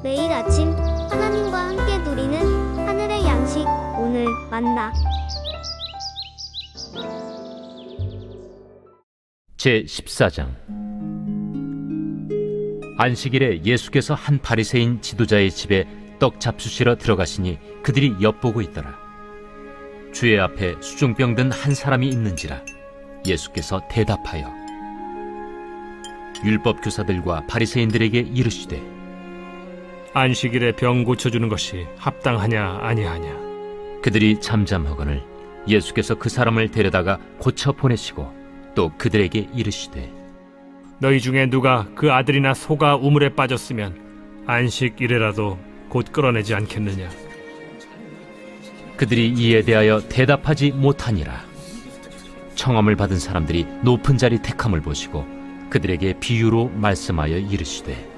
매일 아침 하나님과 함께 누리는 하늘의 양식 오늘 만나. 제14장. 안식일에 예수께서 한 바리새인 지도자의 집에 떡 잡수시러 들어가시니 그들이 엿보고 있더라. 주의 앞에 수종병 든 한 사람이 있는지라. 예수께서 대답하여 율법 교사들과 바리새인들에게 이르시되 안식일에 병 고쳐주는 것이 합당하냐 아니하냐. 그들이 잠잠하거늘 예수께서 그 사람을 데려다가 고쳐 보내시고 또 그들에게 이르시되 너희 중에 누가 그 아들이나 소가 우물에 빠졌으면 안식일에라도 곧 끌어내지 않겠느냐. 그들이 이에 대하여 대답하지 못하니라. 청함을 받은 사람들이 높은 자리 택함을 보시고 그들에게 비유로 말씀하여 이르시되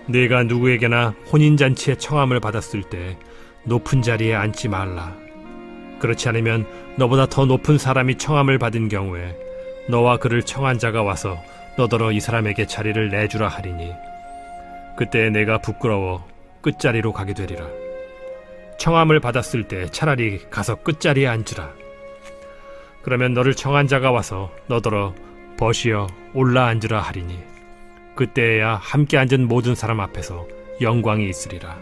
네가 누구에게나 혼인잔치에 청함을 받았을 때 높은 자리에 앉지 말라. 그렇지 않으면 너보다 더 높은 사람이 청함을 받은 경우에 너와 그를 청한 자가 와서 너더러 이 사람에게 자리를 내주라 하리니 그때 내가 부끄러워 끝자리로 가게 되리라. 청함을 받았을 때 차라리 가서 끝자리에 앉으라. 그러면 너를 청한 자가 와서 너더러 벗이어 올라 앉으라 하리니 그때에야 함께 앉은 모든 사람 앞에서 영광이 있으리라.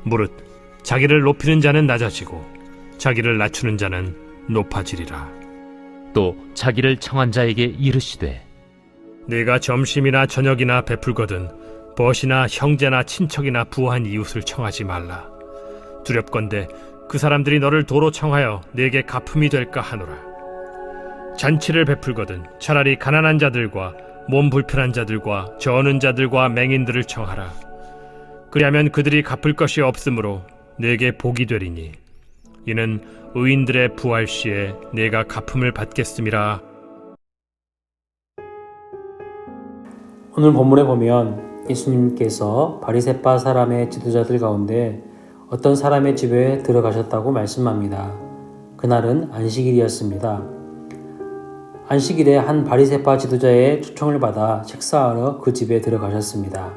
무릇 자기를 높이는 자는 낮아지고 자기를 낮추는 자는 높아지리라. 또 자기를 청한 자에게 이르시되 네가 점심이나 저녁이나 베풀거든 벗이나 형제나 친척이나 부한 이웃을 청하지 말라. 두렵건대 그 사람들이 너를 도로 청하여 네게 갚음이 될까 하노라. 잔치를 베풀거든 차라리 가난한 자들과 몸 불편한 자들과 저는 자들과 맹인들을 청하라. 그리하면 그들이 갚을 것이 없으므로 네게 복이 되리니 이는 의인들의 부활 시에 네가 갚음을 받겠음이라. 오늘 본문에 보면 예수님께서 바리새파 사람의 지도자들 가운데 어떤 사람의 집에 들어가셨다고 말씀합니다. 그날은 안식일이었습니다. 안식일에 한 바리새파 지도자의 초청을 받아 식사하러 그 집에 들어가셨습니다.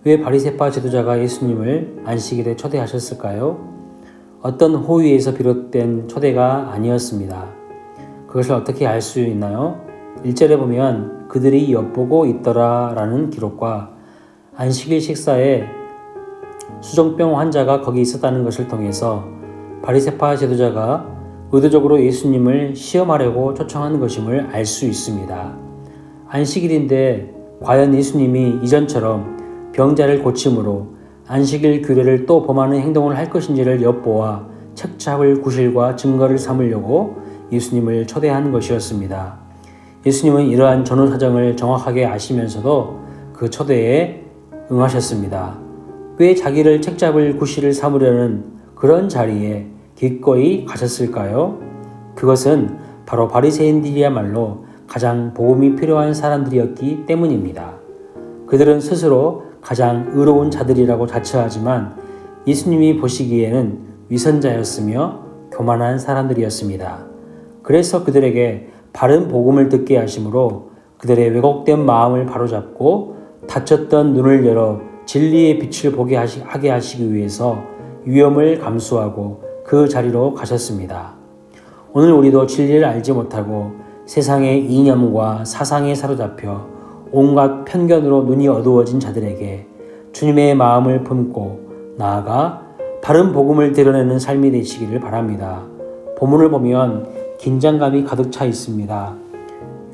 왜 바리새파 지도자가 예수님을 안식일에 초대하셨을까요? 어떤 호의에서 비롯된 초대가 아니었습니다. 그것을 어떻게 알 수 있나요? 1절에 보면 그들이 엿보고 있더라 라는 기록과 안식일 식사에 수종병 환자가 거기 있었다는 것을 통해서 바리새파 지도자가 의도적으로 예수님을 시험하려고 초청한 것임을 알 수 있습니다. 안식일인데 과연 예수님이 이전처럼 병자를 고침으로 안식일 규례를 또 범하는 행동을 할 것인지를 엿보아 책잡을 구실과 증거를 삼으려고 예수님을 초대한 것이었습니다. 예수님은 이러한 전후 사정을 정확하게 아시면서도 그 초대에 응하셨습니다. 왜 자기를 책잡을 구실을 삼으려는 그런 자리에 기꺼이 가셨을까요? 그것은 바로 바리새인들이야말로 가장 복음이 필요한 사람들이었기 때문입니다. 그들은 스스로 가장 의로운 자들이라고 자처하지만 예수님이 보시기에는 위선자였으며 교만한 사람들이었습니다. 그래서 그들에게 바른 복음을 듣게 하심으로 그들의 왜곡된 마음을 바로잡고 닫혔던 눈을 열어 진리의 빛을 보게 하게 하시기 위해서 위험을 감수하고 그 자리로 가셨습니다. 오늘 우리도 진리를 알지 못하고 세상의 이념과 사상에 사로잡혀 온갖 편견으로 눈이 어두워진 자들에게 주님의 마음을 품고 나아가 바른 복음을 드러내는 삶이 되시기를 바랍니다. 본문을 보면 긴장감이 가득 차 있습니다.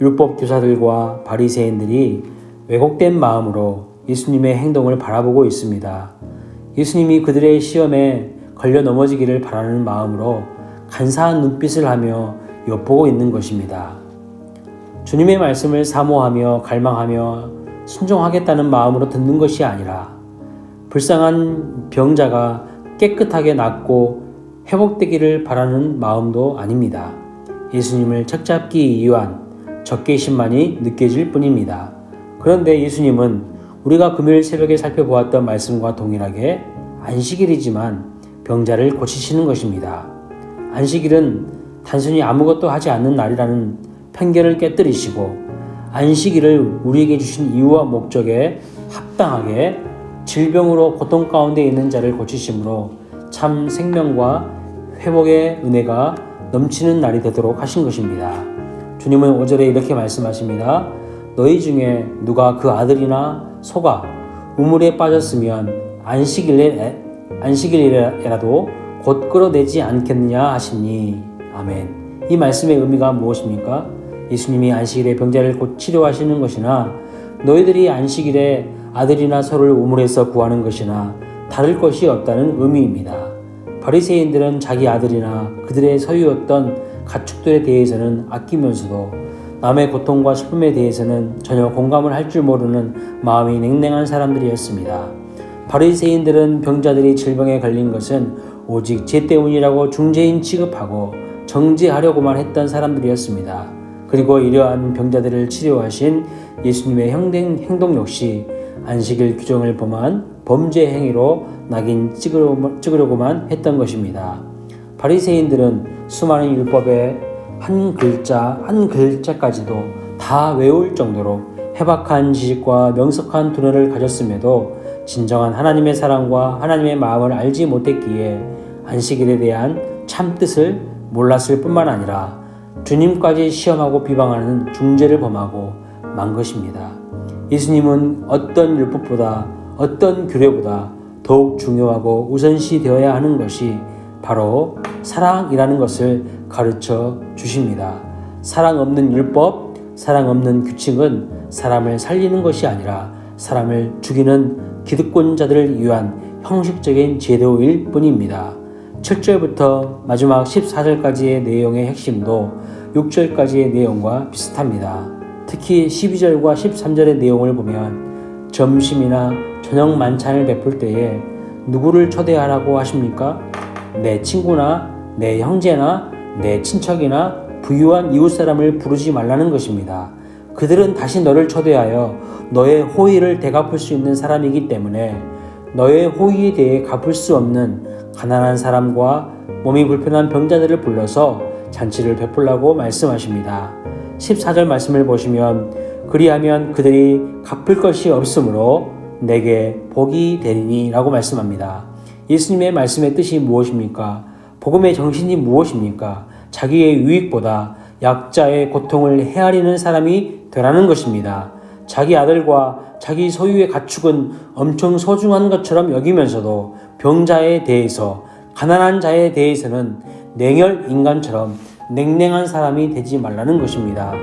율법 교사들과 바리새인들이 왜곡된 마음으로 예수님의 행동을 바라보고 있습니다. 예수님이 그들의 시험에 걸려 넘어지기를 바라는 마음으로 간사한 눈빛을 하며 엿보고 있는 것입니다. 주님의 말씀을 사모하며 갈망하며 순종하겠다는 마음으로 듣는 것이 아니라 불쌍한 병자가 깨끗하게 낫고 회복되기를 바라는 마음도 아닙니다. 예수님을 책잡기 위한 적개심만이 느껴질 뿐입니다. 그런데 예수님은 우리가 금요일 새벽에 살펴보았던 말씀과 동일하게 안식일이지만 병자를 고치시는 것입니다. 안식일은 단순히 아무것도 하지 않는 날이라는 편견을 깨뜨리시고 안식일을 우리에게 주신 이유와 목적에 합당하게 질병으로 고통 가운데 있는 자를 고치심으로 참 생명과 회복의 은혜가 넘치는 날이 되도록 하신 것입니다. 주님은 5절에 이렇게 말씀하십니다. 너희 중에 누가 그 아들이나 소가 우물에 빠졌으면 안식일에라도 곧 끌어내지 않겠느냐 하시니. 아멘. 이 말씀의 의미가 무엇입니까? 예수님이 안식일에 병자를 곧 치료하시는 것이나 너희들이 안식일에 아들이나 소를 우물에서 구하는 것이나 다를 것이 없다는 의미입니다. 바리새인들은 자기 아들이나 그들의 소유였던 가축들에 대해서는 아끼면서도 남의 고통과 슬픔에 대해서는 전혀 공감을 할 줄 모르는 마음이 냉랭한 사람들이었습니다. 바리새인들은 병자들이 질병에 걸린 것은 오직 죄 때문이라고 중죄인 취급하고 정죄하려고만 했던 사람들이었습니다. 그리고 이러한 병자들을 치료하신 예수님의 행동 역시 안식일 규정을 범한 범죄 행위로 낙인 찍으려고만 했던 것입니다. 바리새인들은 수많은 율법의 한 글자까지도 다 외울 정도로 해박한 지식과 명석한 두뇌를 가졌음에도 진정한 하나님의 사랑과 하나님의 마음을 알지 못했기에 안식일에 대한 참 뜻을 몰랐을 뿐만 아니라 주님까지 시험하고 비방하는 중죄를 범하고 만 것입니다. 예수님은 어떤 율법보다 어떤 규례보다 더욱 중요하고 우선시 되어야 하는 것이 바로 사랑이라는 것을 가르쳐 주십니다. 사랑 없는 율법, 사랑 없는 규칙은 사람을 살리는 것이 아니라 사람을 죽이는 기득권자들을 위한 형식적인 제도일 뿐입니다. 7절부터 마지막 14절까지의 내용의 핵심도 6절까지의 내용과 비슷합니다. 특히 12절과 13절의 내용을 보면 점심이나 저녁 만찬을 베풀 때에 누구를 초대하라고 하십니까? 내 친구나 내 형제나 내 친척이나 부유한 이웃사람을 부르지 말라는 것입니다. 그들은 다시 너를 초대하여 너의 호의를 되갚을 수 있는 사람이기 때문에 너의 호의에 대해 갚을 수 없는 가난한 사람과 몸이 불편한 병자들을 불러서 잔치를 베풀라고 말씀하십니다. 14절 말씀을 보시면 그리하면 그들이 갚을 것이 없으므로 내게 복이 되리니 라고 말씀합니다. 예수님의 말씀의 뜻이 무엇입니까? 복음의 정신이 무엇입니까? 자기의 유익보다 약자의 고통을 헤아리는 사람이 되라는 것입니다. 자기 아들과 자기 소유의 가축은 엄청 소중한 것처럼 여기면서도 병자에 대해서, 가난한 자에 대해서는 냉혈 인간처럼 냉랭한 사람이 되지 말라는 것입니다.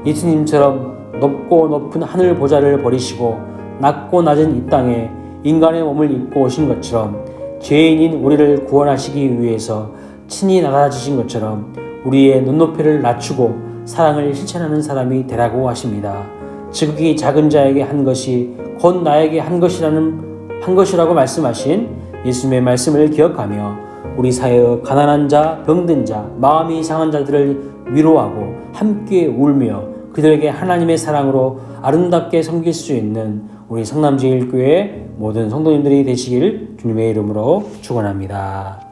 예수님처럼 높고 높은 하늘 보좌를 버리시고 낮고 낮은 이 땅에 인간의 몸을 입고 오신 것처럼 죄인인 우리를 구원하시기 위해서 친히 낮아지신 것처럼 우리의 눈높이를 낮추고 사랑을 실천하는 사람이 되라고 하십니다. 지극히 작은 자에게 한 것이 곧 나에게 한 것이라고 말씀하신 예수님의 말씀을 기억하며 우리 사회의 가난한 자, 병든 자, 마음이 상한 자들을 위로하고 함께 울며 그들에게 하나님의 사랑으로 아름답게 섬길 수 있는 우리 성남제일교회 모든 성도님들이 되시길 주님의 이름으로 축원합니다.